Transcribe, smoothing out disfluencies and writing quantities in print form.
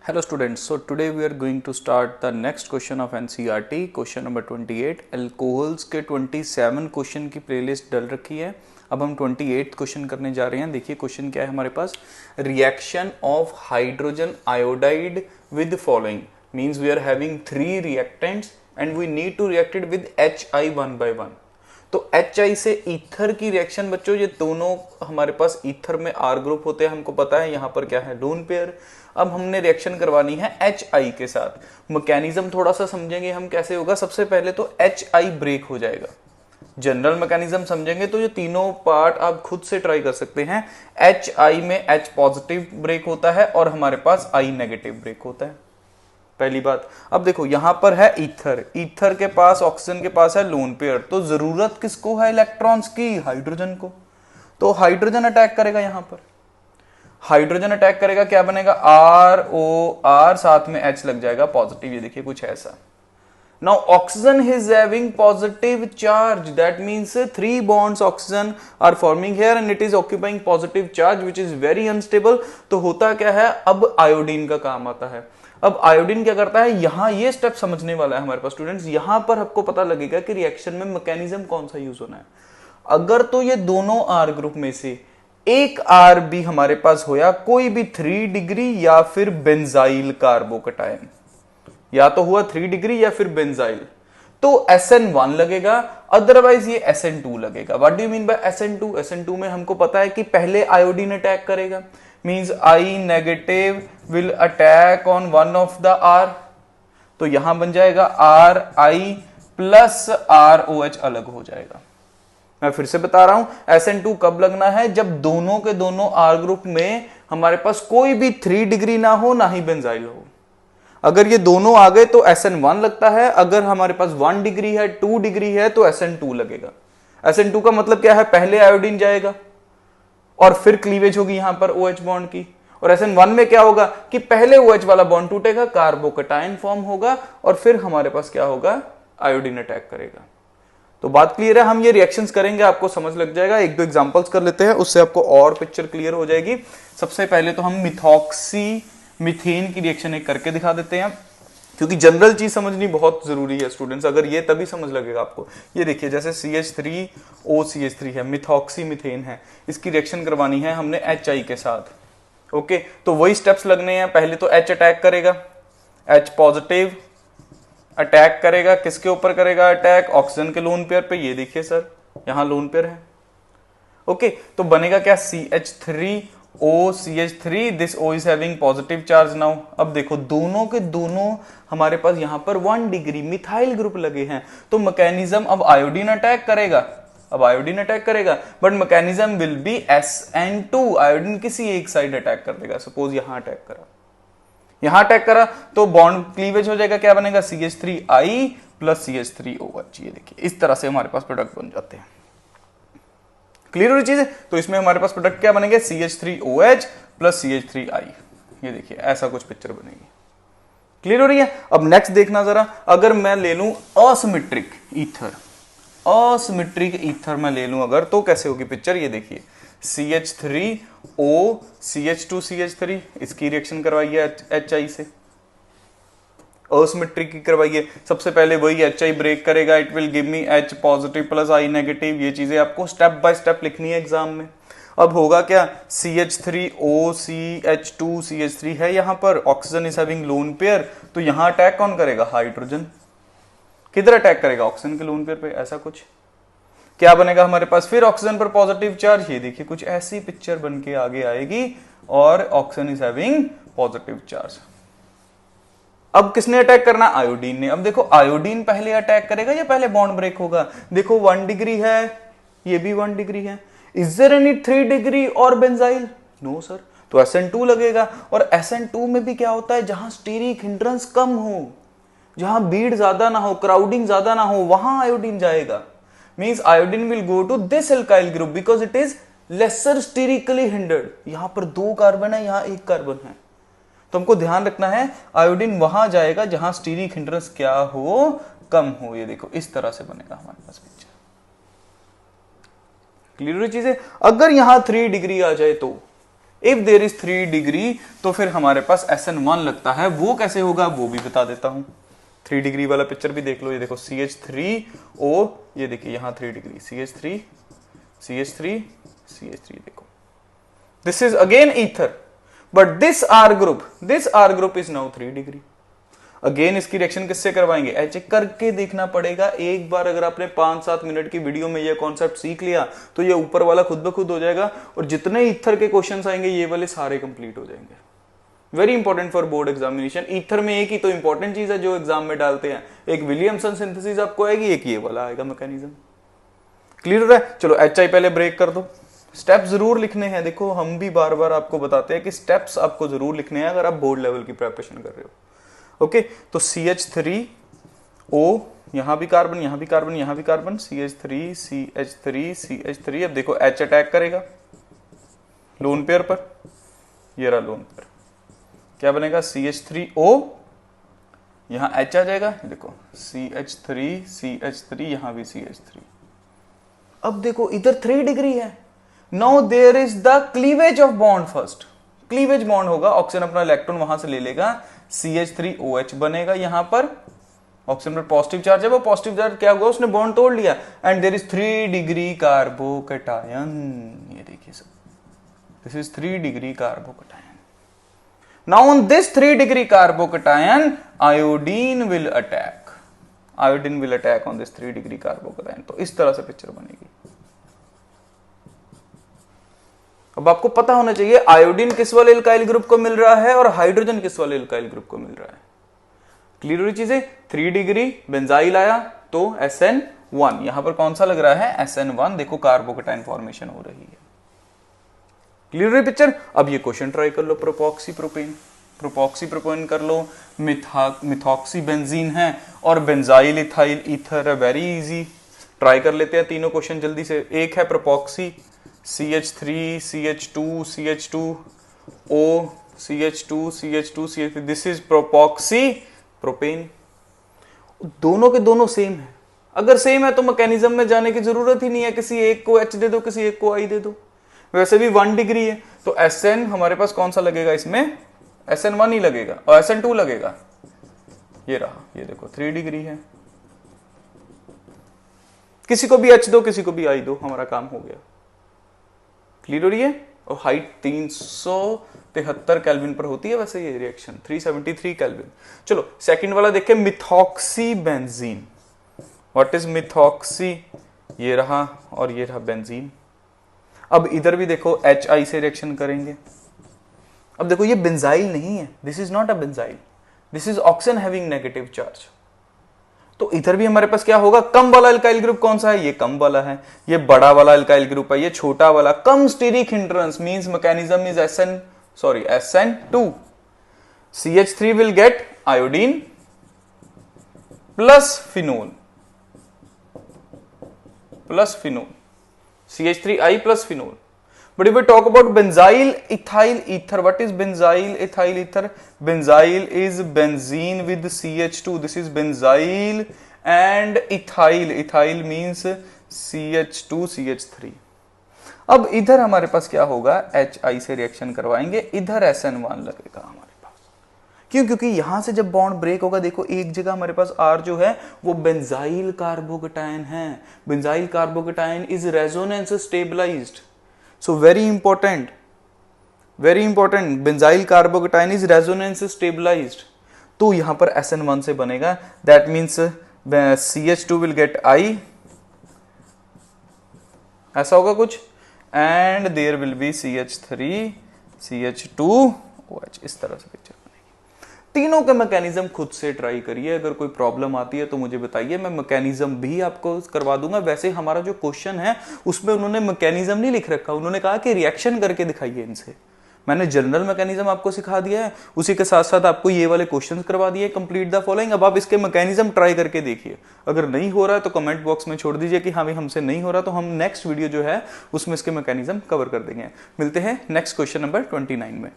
Hello students, so today we are going to start the next question of NCERT, question number 28. Alcohols के 27 question की playlist डल रखी है। अब हम 28 question करने जा रहे हैं। देखिए क्वेश्चन क्या है हमारे पास, reaction of hydrogen iodide with following means we are having 3 reactants and we need to react it with HI one by one. तो HI से ईथर की रिएक्शन बच्चों, ये दोनों हमारे पास ईथर में R ग्रुप होते हैं, हमको पता है यहाँ पर क्या है, लोन पेयर। अब हमने रिएक्शन करवानी है HI के साथ। मैकेनिज्म थोड़ा सा समझेंगे हम कैसे होगा। सबसे पहले तो HI ब्रेक हो जाएगा। जनरल मैकेनिज्म समझेंगे तो ये तीनों पार्ट आप खुद से ट्राई कर सकते हैं। HI में H पॉजिटिव ब्रेक होता है और हमारे पास I नेगेटिव ब्रेक होता है, पहली बात। अब देखो यहां पर है ईथर, ईथर के पास ऑक्सीजन के पास है लोन पेयर, तो जरूरत किसको है इलेक्ट्रॉन्स की, हाइड्रोजन को। तो हाइड्रोजन अटैक करेगा, यहां पर हाइड्रोजन अटैक करेगा, क्या बनेगा ROR, साथ में H लग जाएगा पॉजिटिव, ये देखिए कुछ ऐसा। Now oxygen is having positive charge, that means 3 bonds oxygen are forming here and it is occupying positive charge which is very unstable. तो होता क्या है, अब आयोडीन का काम आता है। अब आयोडीन क्या करता है, यहां ये स्टेप समझने वाला है हमारे पास स्टूडेंट्स। यहां पर आपको पता लगेगा कि रिएक्शन में मैकेनिज्म कौन सा यूज होना है। अगर तो ये दोनों R ग्रुप में से एक R भी हमारे पास होया, कोई भी 3 डिग्री या फिर बेंजाइल कार्बोकटायन, या तो हुआ 3 डिग्री या फिर बेंजाइल, तो SN1 लगेगा, अदरवाइज ये SN2 लगेगा। What do you mean by SN2? SN2 में हमको पता है कि पहले आयोडीन अटैक करेगा, means I negative will attack on one of the R, तो यहां बन जाएगा RI प्लस ROH अलग हो जाएगा। मैं फिर से बता रहा हूं, SN2 कब लगना है, जब दोनों के दोनों R ग्रुप में हमारे पास कोई भी 3 डिग्री ना हो, ना ही बेंजाइल हो। अगर ये दोनों आ गए तो SN1 लगता है, अगर हमारे पास 1 डिग्री है, 2 डिग्री है तो SN2 लगेगा। SN2 का मतलब क्या है, पहले आयोडीन जाएगा और फिर क्लीवेज होगी यहां पर OH बॉन्ड की। और SN1 में क्या होगा कि पहले OH वाला बॉन्ड टूटेगा, कार्बोकटायन फॉर्म होगा और फिर हमारे पास क्या होगा, आयोडीन अटैक करेगा। तो बात क्लियर है, हम ये रिएक्शंस करेंगे, आपको समझ लग जाएगा। एक दो एग्जांपल्स कर लेते हैं, उससे आपको और पिक्चर क्लियर हो जाएगी। सबसे पहले तो हम मिथॉक्सी मीथेन की रिएक्शन एक करके दिखा देते हैं, क्योंकि जनरल चीज समझनी बहुत जरूरी है स्टूडेंट्स, अगर ये तभी समझ लगेगा आपको। ये देखिए जैसे CH3OCH3 है, मिथॉक्सी मीथेन है, इसकी रिएक्शन करवानी है हमने HI के साथ। ओके, तो वही स्टेप्स लगने हैं। पहले तो H अटैक करेगा, H पॉजिटिव अटैक करेगा, किसके ऊपर करेगा अटैक, ऑक्सीजन के लोन पेयर पे। ये देखिए सर, यहां लोन पेयर है। ओके, तो बनेगा क्या, CH3OCH3, this O is having positive charge now. अब देखो दोनों के दोनों हमारे पास यहां पर 1 डिग्री मिथाइल ग्रुप लगे हैं, तो मैकेनिज्म अब आयोडीन अटैक करेगा, but mechanism will be SN2, iodine किसी एक साइड अटैक कर देगा। सपोज यहां अटैक करा तो बॉन्ड क्लीवेज हो जाएगा, क्या बनेगा, CH3I प्लस CH3OH। ये देखिए इस तरह से हमारे पास प्रोडक्ट बन जाते हैं। क्लियर हो रही चीज है? तो इसमें हमारे पास प्रोडक्ट क्या बनेंगे, CH3OH प्लस CH3I। ये देखिए ऐसा कुछ पिक्चर बनेगी। क्लियर हो रही है? अब नेक्स्ट देखना जरा, अगर मैं ले लूं असिमेट्रिक ईथर मैं ले लूं अगर, तो कैसे होगी पिक्चर। ये देखिए CH3O CH2CH3, इसकी रिएक्शन करवाइए HI से, असिमेट्रिक की करवाइए। सबसे पहले वही HI ब्रेक करेगा, it will give me H positive plus I negative. ये चीजें आपको स्टेप बाय स्टेप लिखनी है एग्जाम में। अब होगा क्या, CH3O CH2CH3 है, यहां पर oxygen is having lone pair, तो यहां अटैक कौन करेगा, हाइड्रोजन। किधर अटैक करेगा, ऑक्सीजन के लोन पेयर पे, ऐसा कुछ। क्या बनेगा हमारे पास, फिर ऑक्सीजन पर पॉजिटिव चार्ज। ये देखिए कुछ ऐसी पिक्चर बन के आगे आएगी और oxygen is having positive charge. अब किसने अटैक करना, आयोडीन ने। अब देखो आयोडीन पहले अटैक करेगा या पहले बॉन्ड ब्रेक होगा। देखो 1 डिग्री है, ये भी 1 डिग्री है। इज देयर एनी 3 डिग्री और बेंजाइल, नो सर, तो SN2 लगेगा। और SN2 में भी क्या होता है, जहां स्टीरिक हिंड्रेंस कम हो, जहां बीड ज्यादा ना हो, क्राउडिंग ज्यादा ना हो, वहां आयोडीन जाएगा। Means iodine will go to this alkyl group because it is lesser sterically hindered. यहां पर 2 कार्बन है, यहां 1 कार्बन है, तो हमको ध्यान रखना है आयोडीन वहां जाएगा जहां स्टीरिक हिंड्रेंस क्या हो, कम हो। ये देखो इस तरह से बनेगा हमारे पास पिक्चर। क्लियर चीज है? अगर यहां 3 डिग्री आ जाए तो इफ देयर इज 3 डिग्री तो फिर हमारे पास SN1 लगता है, वो कैसे होगा वो भी बता देता हूं। 3 डिग्री वाला पिक्चर भी देख लो, ये देखो CH3O, ये देखिए यहां 3 डिग्री, CH3 CH3 CH3, देखो this is again ether, but this R group is now 3 degree. Again इसकी रिएक्शन किससे करवाएंगे, एच करके देखना पड़ेगा। एक बार अगर आपने 5-7 मिनट की वीडियो में ये कॉन्सेप्ट सीख लिया तो ये ऊपर वाला खुद ब खुद हो जाएगा, और जितने ईथर के क्वेश्चंस आएंगे ये वाले सारे कंप्लीट हो जाएंगे। Very important for board examination. Ether में एक ही तो इंपॉर्टेंट चीज है जो एग्जाम में डालते हैं, एक विलियमसन सिंथेसिस आपको आएगी, एक ये वाला आएगा मैकेनिज्म। क्लियर है? चलो HI पहले ब्रेक कर दो। स्टेप्स जरूर लिखने हैं, देखो हम भी बार बार आपको बताते हैं कि स्टेप्स आपको जरूर लिखने हैं अगर आप बोर्ड लेवल की प्रिपरेशन कर रहे हो। ओके, तो CH3O, यहां भी कार्बन, यहां भी कार्बन, यहां भी कार्बन, CH3 CH3 CH3। अब देखो H अटैक करेगा लोन पेयर पर, ये रहा लोन पेयर, क्या बनेगा CH3O, यहां H आ जाएगा, देखो CH3 CH3, यहां भी CH3। अब देखो इधर 3 डिग्री है। Now there is the cleavage of bond. First cleavage bond होगा, ऑक्सीजन अपना इलेक्ट्रॉन वहां से ले लेगा, CH3OH बनेगा, यहां पर ऑक्सीजन पर पॉजिटिव चार्ज है, वो पॉजिटिव चार्ज क्या हुआ, उसने बॉन्ड तोड़ लिया, and there is 3 degree carbocation. ये देखिए सब, this is 3 degree carbocation. Now on this 3 degree carbocation iodine will attack, iodine will attack on this 3 degree carbocation. तो इस तरह से पिक्चर बनेगी। अब आपको पता होना चाहिए आयोडीन किस वाले एल्काइल ग्रुप को मिल रहा है और हाइड्रोजन किस वाले एल्काइल ग्रुप को मिल रहा है। क्लियर हुई चीजें? 3 डिग्री बेंजाइल आया तो SN1, यहां पर कौन सा लग रहा है, SN1। देखो कार्बोकैटायन फॉर्मेशन हो रही है। क्लियर हुई पिक्चर? अब ये क्वेश्चन ट्राई कर लो, प्रोपॉक्सी प्रोपेन कर लो, मिथॉक्सी बेंजीन है और बेंजाइल इथाइल ईथर है। वेरी इजी, ट्राई कर लेते हैं तीनों क्वेश्चन जल्दी से। एक है propoxy, CH3 CH2 CH2O CH2 CH2 CH3, this is propoxy propane. दोनों के दोनों सेम है, अगर सेम है तो मैकेनिज्म में जाने की जरूरत ही नहीं है, किसी एक को H दे दो, किसी एक को I दे दो। वैसे भी 1 डिग्री है तो SN हमारे पास कौन सा लगेगा, इसमें SN1 ही लगेगा और SN2 लगेगा। ये रहा, ये देखो 3 डिग्री है, किसी को भी H दो, किसी को भी I दो, हमारा काम हो गया। क्लियर हो रही है? और हाइट 373 केल्विन पर होती है वैसे ये रिएक्शन, 373 केल्विन। चलो सेकंड वाला देखें, methoxy benzene. What is methoxy, ये रहा और ये रहा बेंजीन। अब इधर भी देखो HI से रिएक्शन करेंगे। अब देखो ये बेंजाइल नहीं है, this is not a benzyl, this is oxygen having negative charge. तो इधर भी हमारे पास क्या होगा, कम वाला एल्काइल ग्रुप कौन सा है, ये कम वाला है, ये बड़ा वाला एल्काइल ग्रुप है, ये छोटा वाला। कम steric hindrance means mechanism is SN2। CH3 will get iodine plus phenol, CH3I plus phenol. But if we talk about benzyl ethyl ether, what is benzyl ethyl ether? Benzyl is benzene with CH2. This is benzyl and ethyl. Ethyl means CH2 CH3. अब इधर हमारे पास क्या होगा, HI से reaction करवाएंगे, इधर SN1 लगेगा हमारे पास। क्यों? क्योंकि यहां से जब बॉन्ड ब्रेक होगा, देखो एक जगह हमारे पास R जो है वो बेंजाइल कार्बोकैटायन है। Benzyl carbocation is resonance stabilized. So very important, benzyl carbocation is resonance stabilized. तो यहां पर SN1 से बनेगा, that means CH2 will get I, ऐसा होगा कुछ, and there will be CH3 CH2OH। इस तरह से पिक्चर बनेगी। तीनों के मैकेनिज्म खुद से ट्राई करिए, अगर कोई प्रॉब्लम आती है तो मुझे बताइए, मैं मैकेनिज्म भी आपको करवा दूंगा। वैसे हमारा जो क्वेश्चन है उसमें उन्होंने मैकेनिज्म नहीं लिख रखा, उन्होंने कहा कि रिएक्शन करके दिखाइए इनसे। मैंने जनरल मैकेनिज्म आपको सिखा दिया है, उसी के साथ साथ आपको ये वाले क्वेश्चंस करवा दिए, कंप्लीट द फॉलोइंग। अब आप इसके मैकेनिज्म ट्राई करके देखिए, अगर नहीं हो रहा है तो कमेंट बॉक्स में छोड़ दीजिए कि हाँ भाई हमसे नहीं हो रहा, तो हम नेक्स्ट वीडियो जो है उसमें इसके मैकेनिज्म कवर कर देंगे। मिलते हैं नेक्स्ट क्वेश्चन नंबर 29 में।